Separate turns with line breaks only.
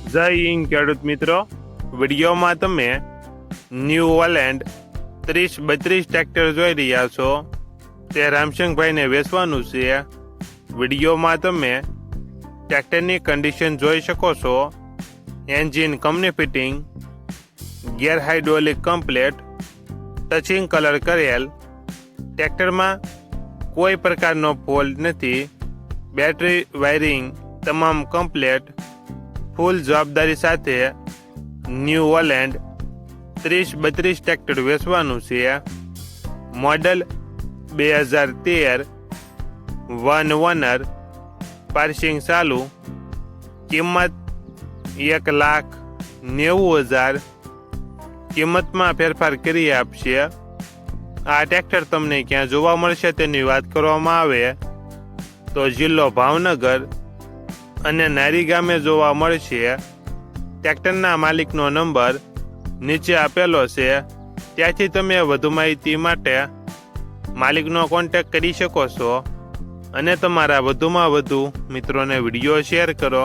જય હિન્દ ખેડૂત મિત્રો, વિડીયોમાં તમે ન્યૂ હોલેન્ડ 3032 ટ્રેક્ટર જોઈ રહ્યા છો. તે રામસિંગભાઈને વેચવાનું છે. વિડીયોમાં તમે ટ્રેક્ટરની કન્ડિશન જોઈ શકો છો. Engine company fitting, gear hydraulic complete, touching colour કરેલ. ટ્રેક્ટરમાં કોઈ પ્રકારનો ફોલ્ટ નથી. બેટરી વાયરિંગ તમામ કમ્પ્લેટ. ફૂલ જવાબદારી સાથે ન્યૂ હોલેન્ડ 3032 ટ્રેક્ટર વેચવાનું છે. મોડલ 2013, વન ઓનર, પાર્સિંગ ચાલુ. કિંમત 1,90,000. કિંમતમાં ફેરફાર કરી આપશે. આ ટ્રેક્ટર તમને ક્યાં જોવા મળશે તેની વાત કરવામાં આવે તો જિલ્લો ભાવનગર અને નારી ગામે જોવા મળશે. ટ્રેક્ટરના માલિકનો નંબર નીચે આપેલો છે, ત્યાંથી તમે વધુ માહિતી માટે માલિકનો કોન્ટેક્ટ કરી શકો છો અને તમારા વધુમાં વધુ મિત્રોને વિડીયો શેર કરો.